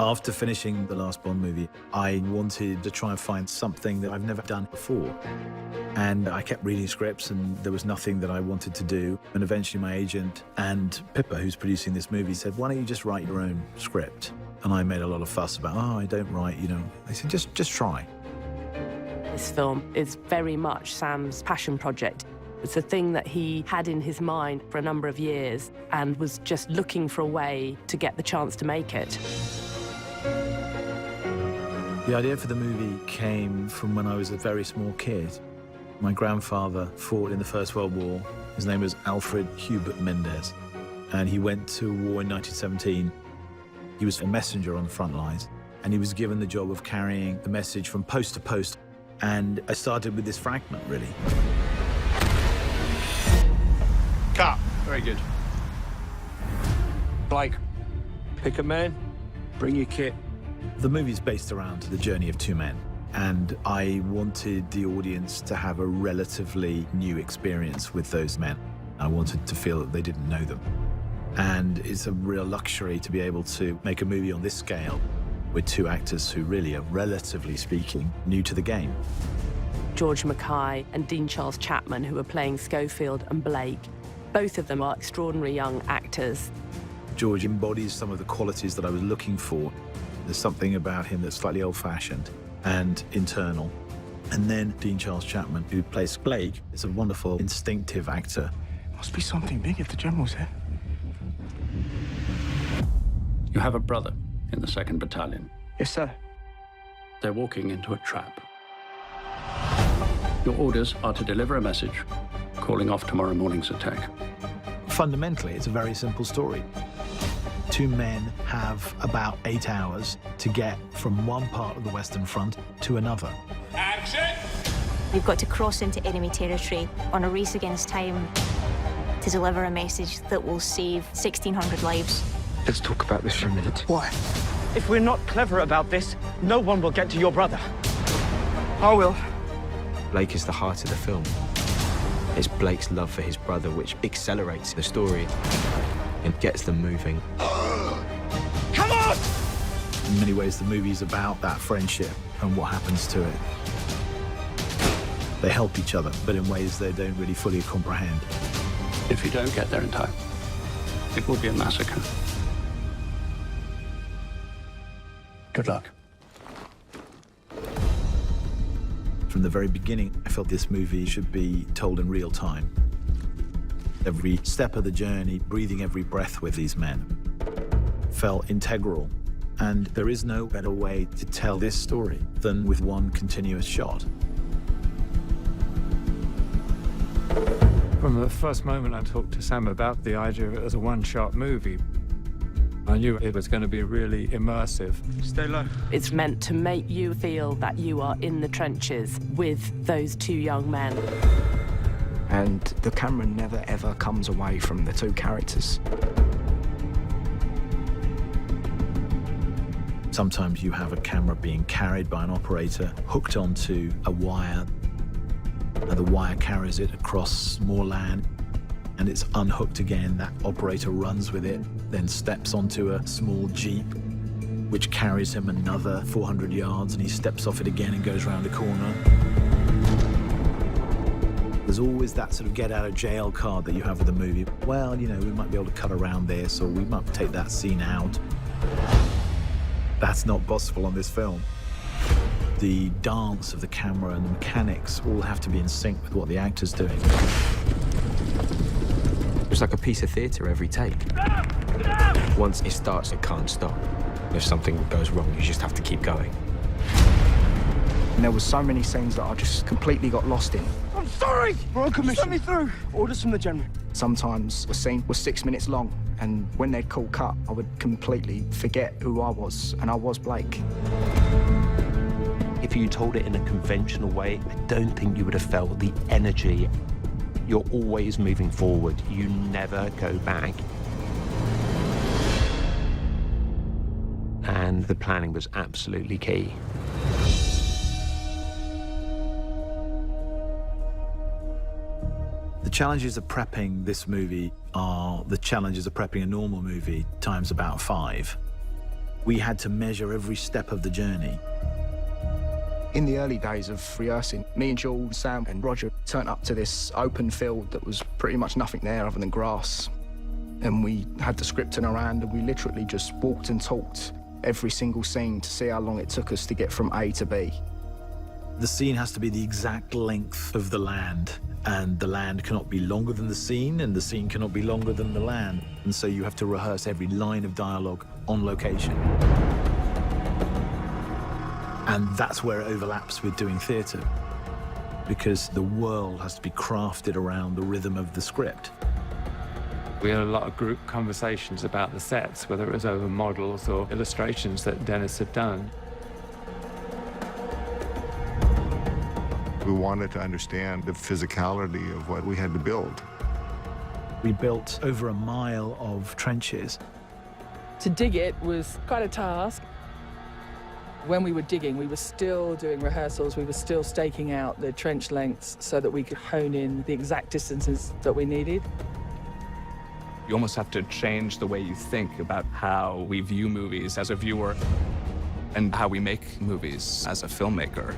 After finishing the last Bond movie, I wanted to try and find something that I've never done before. And I kept reading scripts and there was nothing that I wanted to do. And eventually my agent and Pippa, who's producing this movie, said, why don't you just write your own script? And I made a lot of fuss about, oh, I don't write, you know. I said, just try. This film is very much Sam's passion project. It's a thing that he had in his mind for a number of years and was just looking for a way to get the chance to make it. The idea for the movie came from when I was a very small kid. My grandfather fought in the First World War. His name was Alfred Hubert Mendes, and he went to war in 1917. He was a messenger on the front lines, and he was given the job of carrying the message from post to post. And I started with this fragment, really. Cut. Very good. Blake, pick a man, bring your kit. The movie's based around the journey of two men, and I wanted the audience to have a relatively new experience with those men. I wanted to feel that they didn't know them. And it's a real luxury to be able to make a movie on this scale with two actors who really are, relatively speaking, new to the game. George MacKay and Dean-Charles Chapman, who are playing Schofield and Blake. Both of them are extraordinary young actors. George embodies some of the qualities that I was looking for. There's something about him that's slightly old-fashioned and internal. And then Dean-Charles Chapman, who plays Blake, is a wonderful, instinctive actor. Must be something big if the General's here. You have a brother in the 2nd Battalion. Yes, sir. They're walking into a trap. Your orders are to deliver a message calling off tomorrow morning's attack. Fundamentally, it's a very simple story. Two men have about 8 hours to get from one part of the Western Front to another. Action! We've got to cross into enemy territory on a race against time to deliver a message that will save 1,600 lives. Let's talk about this for a minute. Why? If we're not clever about this, no one will get to your brother. I will. Blake is the heart of the film. It's Blake's love for his brother which accelerates the story and gets them moving. Come on! In many ways, the movie's about that friendship and what happens to it. They help each other, but in ways they don't really fully comprehend. If you don't get there in time, it will be a massacre. Good luck. From the very beginning, I felt this movie should be told in real time. Every step of the journey, breathing every breath with these men, felt integral. And there is no better way to tell this story than with one continuous shot. From the first moment I talked to Sam about the idea of it as a one-shot movie, I knew it was going to be really immersive. Stay low. It's meant to make you feel that you are in the trenches with those two young men. And the camera never, ever comes away from the two characters. Sometimes you have a camera being carried by an operator, hooked onto a wire, and the wire carries it across more land, and it's unhooked again. That operator runs with it, then steps onto a small Jeep, which carries him another 400 yards, and he steps off it again and goes around a corner. There's always that sort of get-out-of-jail card that you have with a movie. Well, you know, we might be able to cut around this, or we might take that scene out. That's not possible on this film. The dance of the camera and the mechanics all have to be in sync with what the actor's doing. It's like a piece of theatre every take. Once it starts, it can't stop. If something goes wrong, you just have to keep going. And there were so many scenes that I just completely got lost in. I'm sorry! Royal Commission. Send me through. Orders from the General. Sometimes the scene was 6 minutes long, and when they'd call cut, I would completely forget who I was, and I was Blake. If you told it in a conventional way, I don't think you would have felt the energy. You're always moving forward. You never go back. And the planning was absolutely key. The challenges of prepping this movie are the challenges of prepping a normal movie times about 5. We had to measure every step of the journey. In the early days of rehearsing, me and George, Sam and Roger turned up to this open field that was pretty much nothing there other than grass. And we had the script in our hand and we literally just walked and talked every single scene to see how long it took us to get from A to B. The scene has to be the exact length of the land, and the land cannot be longer than the scene, and the scene cannot be longer than the land. And so you have to rehearse every line of dialogue on location. And that's where it overlaps with doing theatre, because the world has to be crafted around the rhythm of the script. We had a lot of group conversations about the sets, whether it was over models or illustrations that Dennis had done. We wanted to understand the physicality of what we had to build. We built over a mile of trenches. To dig it was quite a task. When we were digging, we were still doing rehearsals. We were still staking out the trench lengths so that we could hone in the exact distances that we needed. You almost have to change the way you think about how we view movies as a viewer and how we make movies as a filmmaker.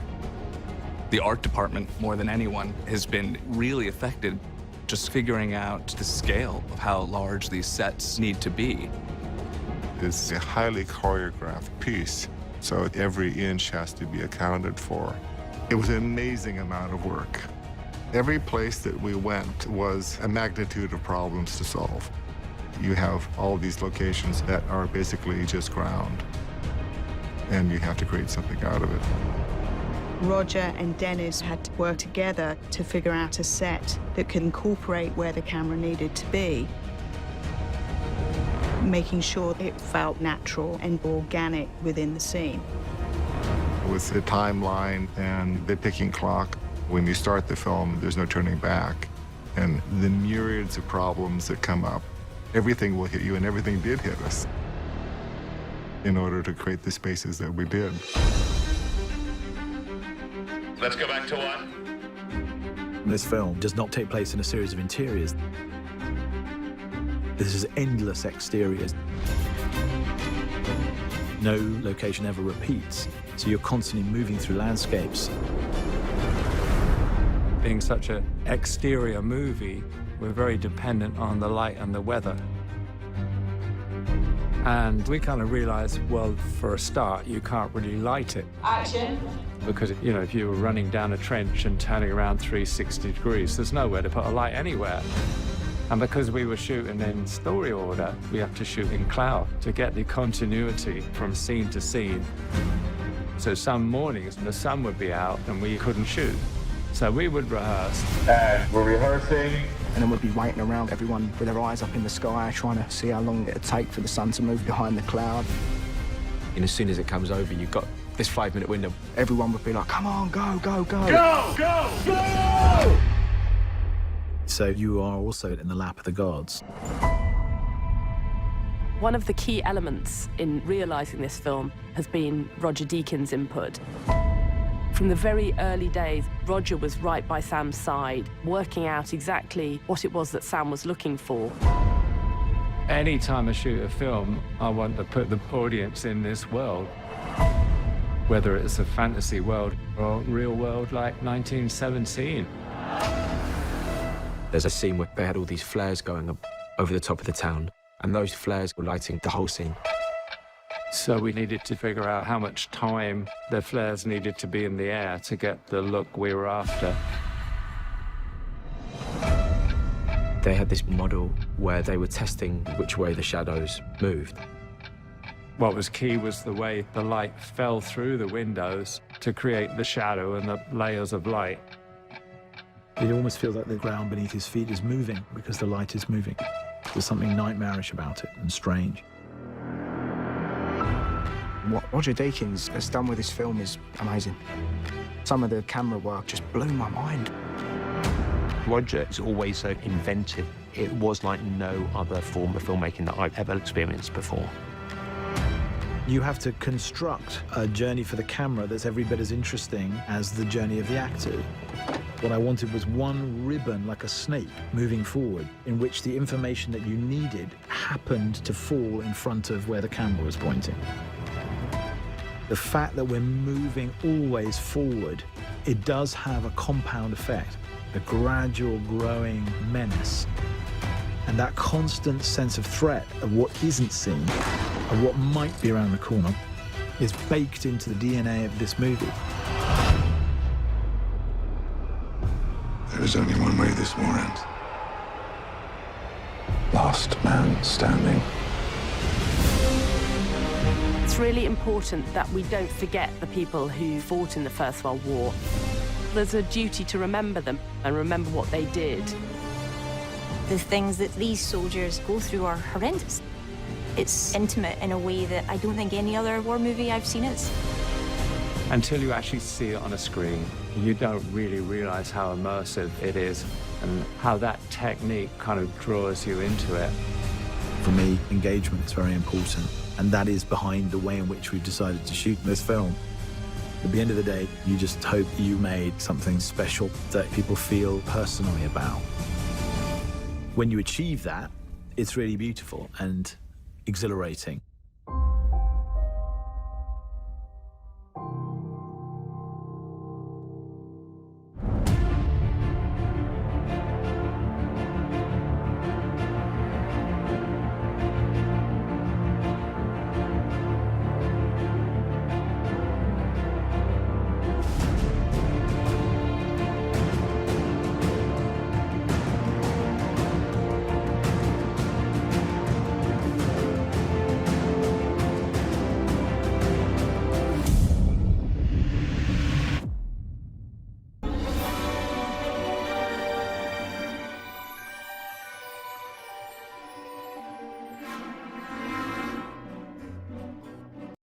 The art department, more than anyone, has been really affected just figuring out the scale of how large these sets need to be. It's a highly choreographed piece, so every inch has to be accounted for. It was an amazing amount of work. Every place that we went was a magnitude of problems to solve. You have all these locations that are basically just ground, and you have to create something out of it. Roger and Dennis had to work together to figure out a set that could incorporate where the camera needed to be, making sure it felt natural and organic within the scene. With the timeline and the ticking clock, when you start the film, there's no turning back. And the myriads of problems that come up, everything will hit you, and everything did hit us in order to create the spaces that we did. Let's go back to one. This film does not take place in a series of interiors. This is endless exteriors. No location ever repeats, so you're constantly moving through landscapes. Being such an exterior movie, we're very dependent on the light and the weather. And we kind of realized, well, for a start, you can't really light it. Action. Because, you know, if you were running down a trench and turning around 360 degrees, there's nowhere to put a light anywhere. And because we were shooting in story order, we have to shoot in cloud to get the continuity from scene to scene. So some mornings the sun would be out and we couldn't shoot. So we would rehearse. And we're rehearsing. And then we'd be waiting around, everyone with their eyes up in the sky, trying to see how long it'd take for the sun to move behind the cloud. And as soon as it comes over, you've got this 5-minute window. Everyone would be like, come on, go, go, go. Go, go, go! So you are also in the lap of the gods. One of the key elements in realizing this film has been Roger Deakins' input. From the very early days, Roger was right by Sam's side, working out exactly what it was that Sam was looking for. Anytime I shoot a film, I want to put the audience in this world. Whether it's a fantasy world or a real world like 1917. There's a scene where they had all these flares going up over the top of the town, and those flares were lighting the whole scene. So we needed to figure out how much time the flares needed to be in the air to get the look we were after. They had this model where they were testing which way the shadows moved. What was key was the way the light fell through the windows to create the shadow and the layers of light. It almost feels like the ground beneath his feet is moving because the light is moving. There's something nightmarish about it and strange. What Roger Deakins has done with this film is amazing. Some of the camera work just blew my mind. Roger is always so inventive. It was like no other form of filmmaking that I've ever experienced before. You have to construct a journey for the camera that's every bit as interesting as the journey of the actor. What I wanted was one ribbon, like a snake, moving forward, in which the information that you needed happened to fall in front of where the camera was pointing. The fact that we're moving always forward, it does have a compound effect, a gradual growing menace. And that constant sense of threat of what isn't seen, of what might be around the corner, is baked into the DNA of this movie. There's only one way this war ends. Last man standing. It's really important that we don't forget the people who fought in the First World War. There's a duty to remember them and remember what they did. The things that these soldiers go through are horrendous. It's intimate in a way that I don't think any other war movie I've seen is. Until you actually see it on a screen, you don't really realize how immersive it is and how that technique kind of draws you into it. For me, engagement is very important, and that is behind the way in which we've decided to shoot this film. At the end of the day, you just hope you made something special that people feel personally about. When you achieve that, it's really beautiful and exhilarating.